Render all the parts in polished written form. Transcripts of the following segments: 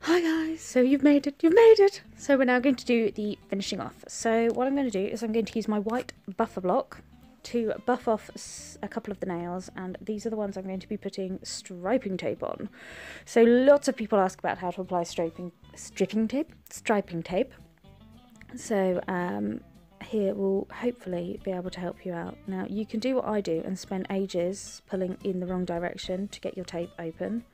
Hi guys, so you've made it. So we're now going to do the finishing off. So what I'm going to do is I'm going to use my white buffer block to buff off a couple of the nails, and these are the ones I'm going to be putting striping tape on. So lots of people ask about how to apply striping tape. So here we'll hopefully be able to help you out. Now you can do what I do and spend ages pulling in the wrong direction to get your tape open.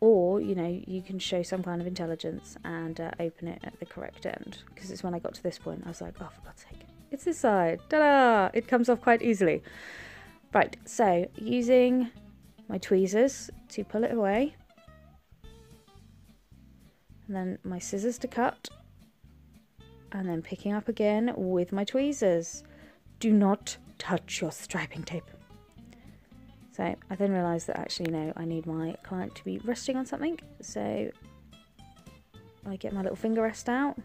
Or, you know, you can show some kind of intelligence and open it at the correct end. Because it's when I got to this point, I was like, oh, for God's sake, it's this side. Ta-da! It comes off quite easily. Right, so using my tweezers to pull it away. And then my scissors to cut. And then picking up again with my tweezers. Do not touch your striping tape. So I then realised that actually no, I need my client to be resting on something. So I get my little finger rest out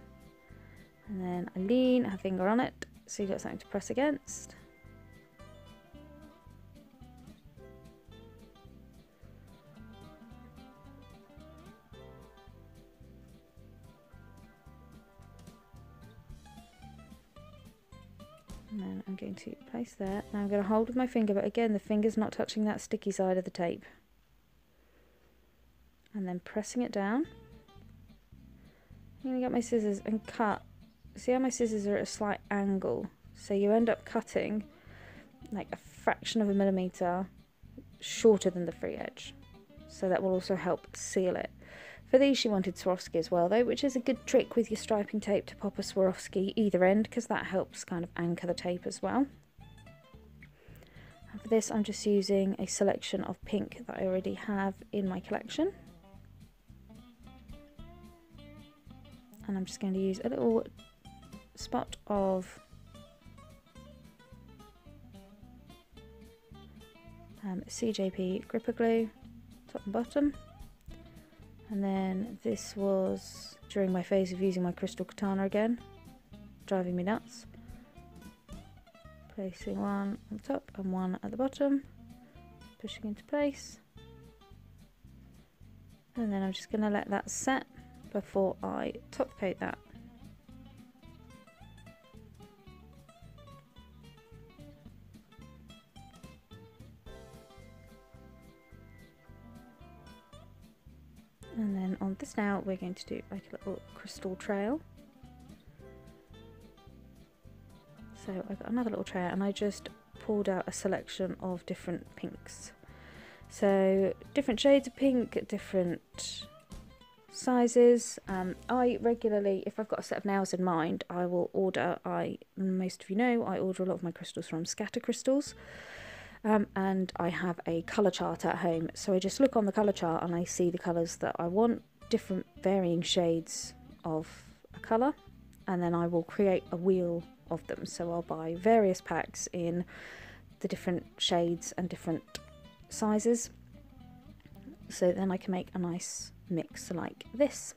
and then I lean her finger on it so you've got something to press against. And then I'm going to place there. Now I'm going to hold with my finger, but again the finger's not touching that sticky side of the tape. And then pressing it down. I'm going to get my scissors and cut. See how my scissors are at a slight angle? So you end up cutting like a fraction of a millimetre shorter than the free edge. So that will also help seal it. For these she wanted Swarovski as well though, which is a good trick with your striping tape to pop a Swarovski either end, because that helps kind of anchor the tape as well. And for this I'm just using a selection of pink that I already have in my collection. And I'm just going to use a little spot of CJP gripper glue, top and bottom. And then this was during my phase of using my crystal katana again, driving me nuts. Placing one on the top and one at the bottom, pushing into place. And then I'm just going to let that set before I top coat that. And then on this now we're going to do like a little crystal trail. So I've got another little trail and I just pulled out a selection of different pinks. So different shades of pink, different sizes. I regularly, if I've got a set of nails in mind, I will order, most of you know, I order a lot of my crystals from Scatter Crystals. And I have a colour chart at home, so I just look on the colour chart and I see the colours that I want, different varying shades of a colour, and then I will create a wheel of them. So I'll buy various packs in the different shades and different sizes, so then I can make a nice mix like this.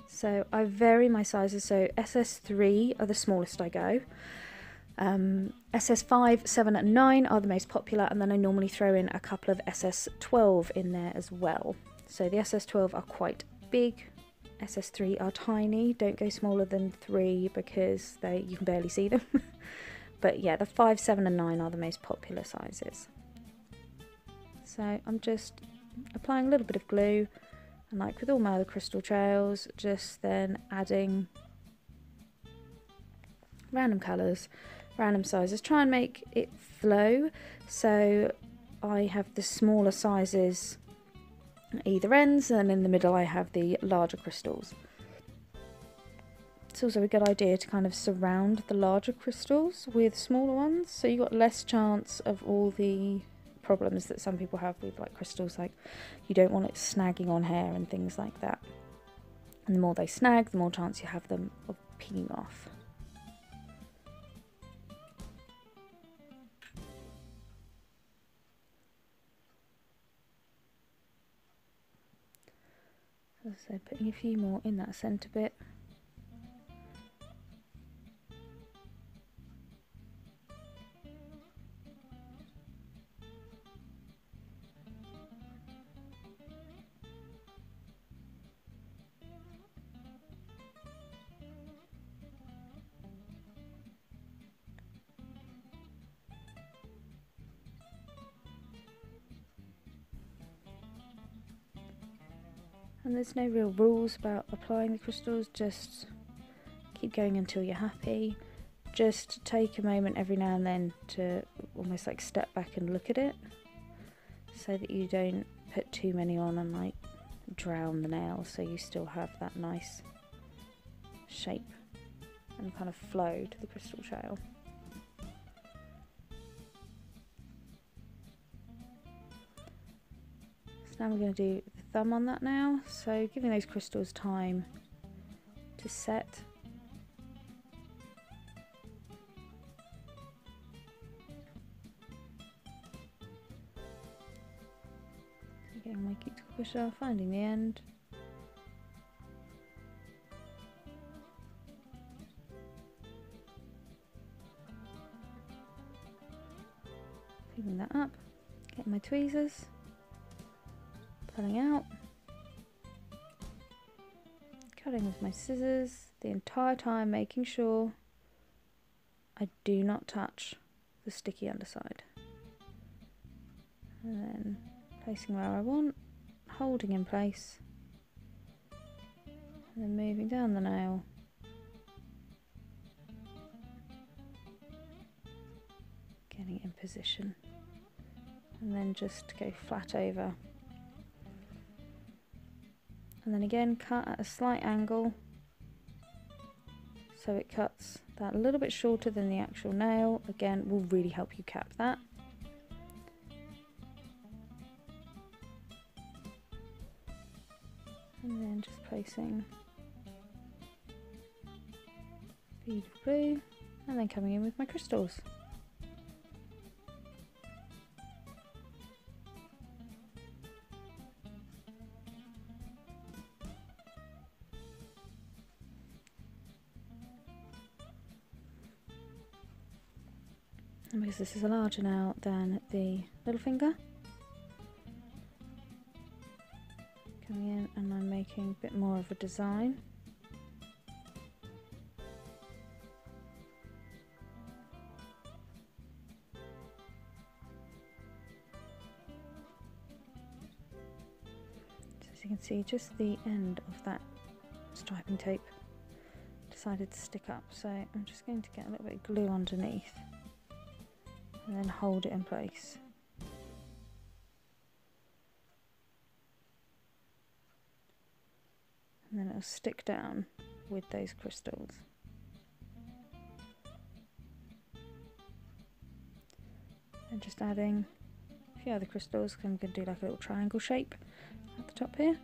So I vary my sizes, so SS3 are the smallest I go. SS5, 7 and 9 are the most popular, and then I normally throw in a couple of SS12 in there as well. So the SS12 are quite big, SS3 are tiny, don't go smaller than 3 because you can barely see them. But yeah, the 5, 7 and 9 are the most popular sizes. So I'm just applying a little bit of glue, and like with all my other crystal trails, just then adding random colours, random sizes, try and make it flow. So I have the smaller sizes at either ends, and in the middle I have the larger crystals. It's also a good idea to kind of surround the larger crystals with smaller ones, so you've got less chance of all the problems that some people have with like crystals, like you don't want it snagging on hair and things like that. And the more they snag, the more chance you have them of peeling off. So putting a few more in that centre bit. And there's no real rules about applying the crystals, just keep going until you're happy. Just take a moment every now and then to almost like step back and look at it, so that you don't put too many on and like drown the nail, so you still have that nice shape and kind of flow to the crystal trail. So now we're going to do the thumb on that now, so giving those crystals time to set. Getting my cuticle pusher, finding the end. Picking that up, getting my tweezers, pulling out, cutting with my scissors the entire time, making sure I do not touch the sticky underside. And then placing where I want, holding in place, and then moving down the nail. Getting it in position, and then just go flat over. And then again, cut at a slight angle, so it cuts that a little bit shorter than the actual nail. Again, will really help you cap that. And then just placing a bead of blue, and then coming in with my crystals. And because this is a larger nail than the little finger, coming in and I'm making a bit more of a design. So as you can see, just the end of that striping tape decided to stick up, so I'm just going to get a little bit of glue underneath and then hold it in place. And then it'll stick down with those crystals. And just adding a few other crystals, I'm going to do like a little triangle shape at the top here.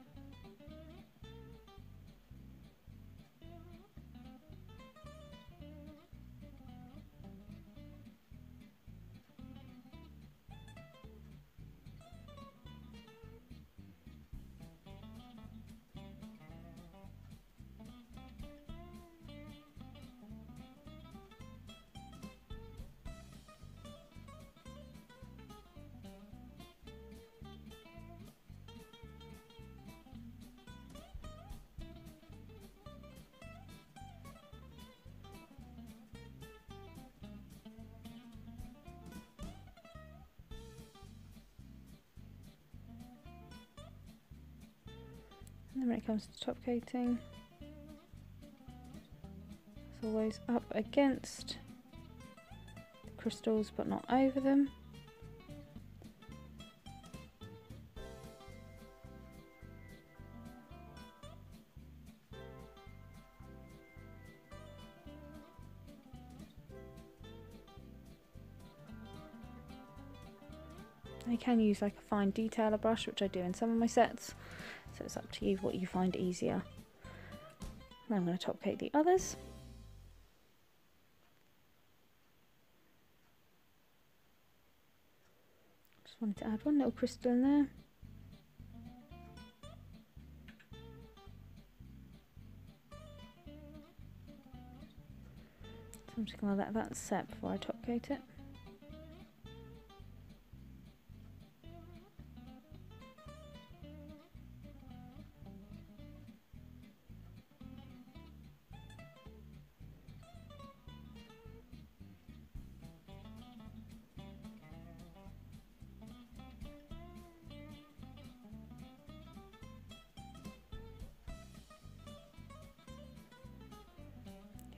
And then when it comes to top coating, it's always up against the crystals but not over them. You can use like a fine detailer brush, which I do in some of my sets, so it's up to you what you find easier. Now I'm going to top coat the others. Just wanted to add one little crystal in there. So I'm just going to let that set before I top coat it.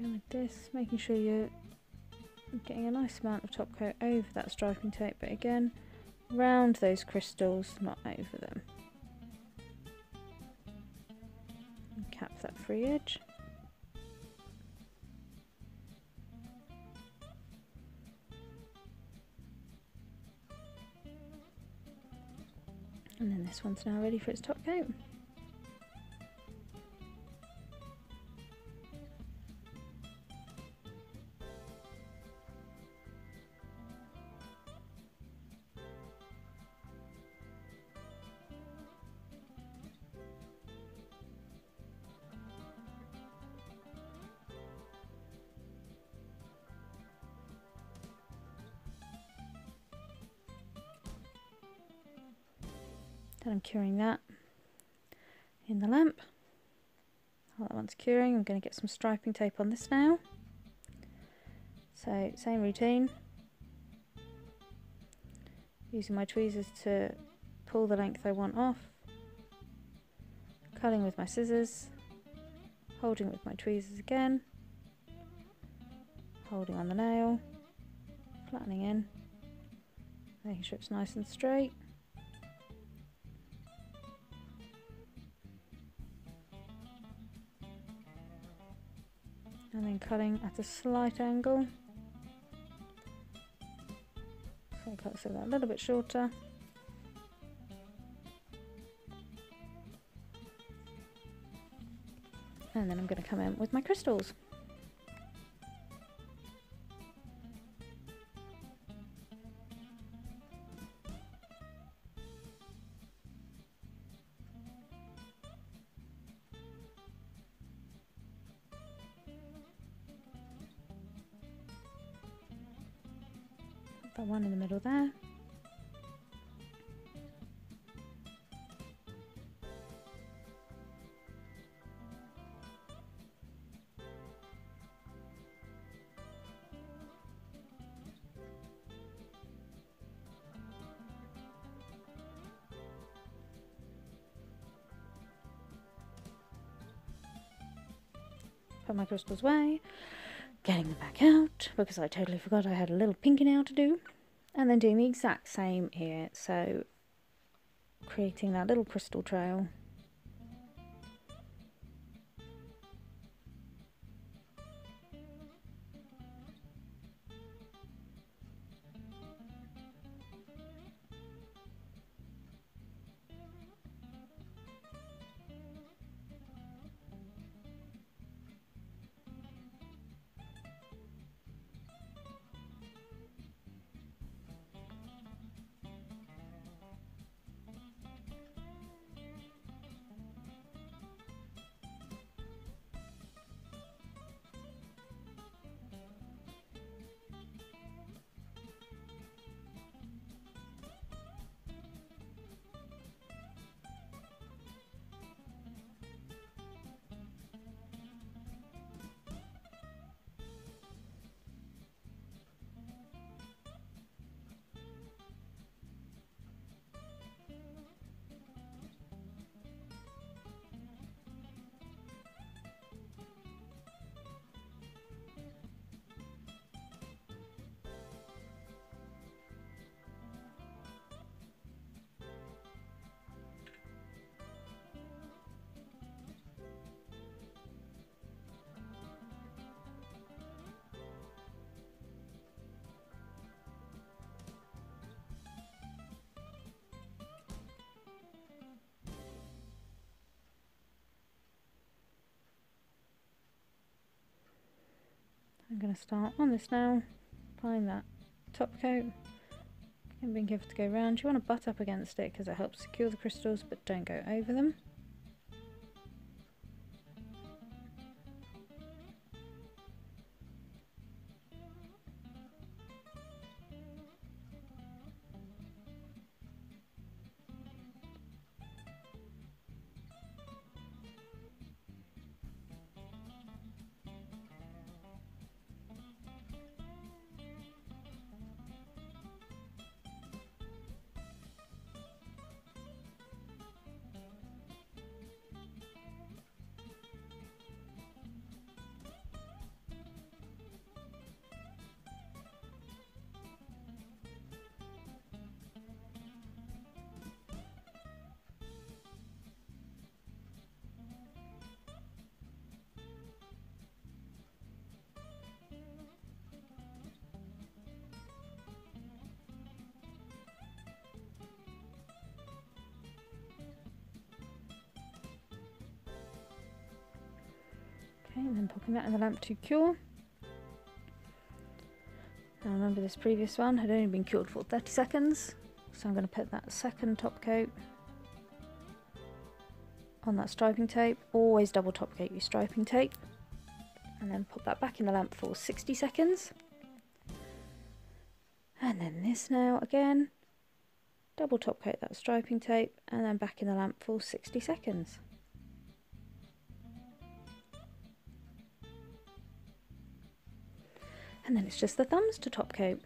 Again with this, making sure you're getting a nice amount of top coat over that striping tape, but again, round those crystals, not over them. And cap that free edge. And then this one's now ready for its top coat. Then I'm curing that in the lamp. While that one's curing, I'm going to get some striping tape on this now. So same routine. Using my tweezers to pull the length I want off. Cutting with my scissors. Holding with my tweezers again. Holding on the nail. Flattening in. Making sure it's nice and straight. And then cutting at a slight angle. So cut so that a little bit shorter. And then I'm going to come in with my crystals. That one in the middle there. Put my crystals away. Getting them back out because I totally forgot I had a little pinky nail to do, and then doing the exact same here, so creating that little crystal trail. I'm going to start on this now, applying that top coat and being careful to go around. You want to butt up against it because it helps secure the crystals, but don't go over them. Okay, and then popping that in the lamp to cure. Now remember, this previous one had only been cured for 30 seconds, so I'm going to put that second top coat on that striping tape. Always double top coat your striping tape, and then pop that back in the lamp for 60 seconds. And then this now again, double top coat that striping tape, and then back in the lamp for 60 seconds. And then it's just the thumbs to top coat.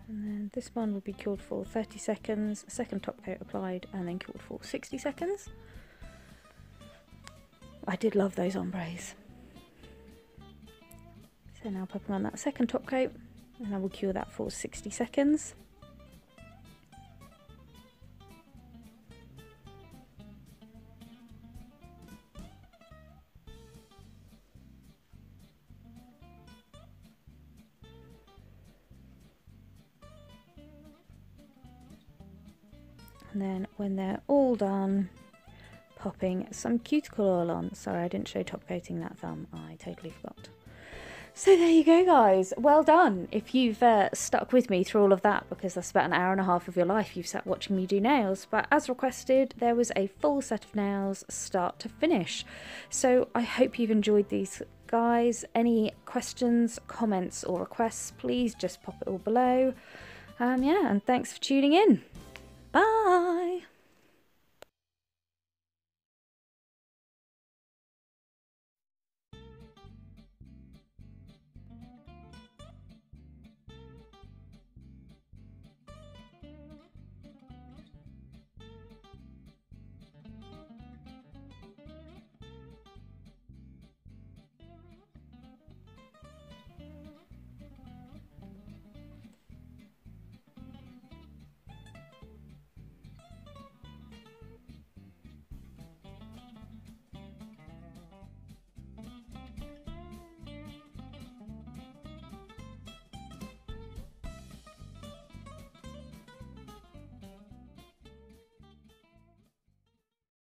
And then this one will be cured for 30 seconds, second top coat applied, and then cured for 60 seconds. I did love those ombres. So now popping on that second top coat, and I will cure that for 60 seconds. And then when they're all done, popping some cuticle oil on. Sorry, I didn't show top coating that thumb, I totally forgot. So there you go, guys, well done. If you've stuck with me through all of that, because that's about an hour and a half of your life you've sat watching me do nails. But as requested, there was a full set of nails start to finish. So I hope you've enjoyed these, guys. Any questions, comments or requests, please just pop it all below. Yeah, and thanks for tuning in. Bye.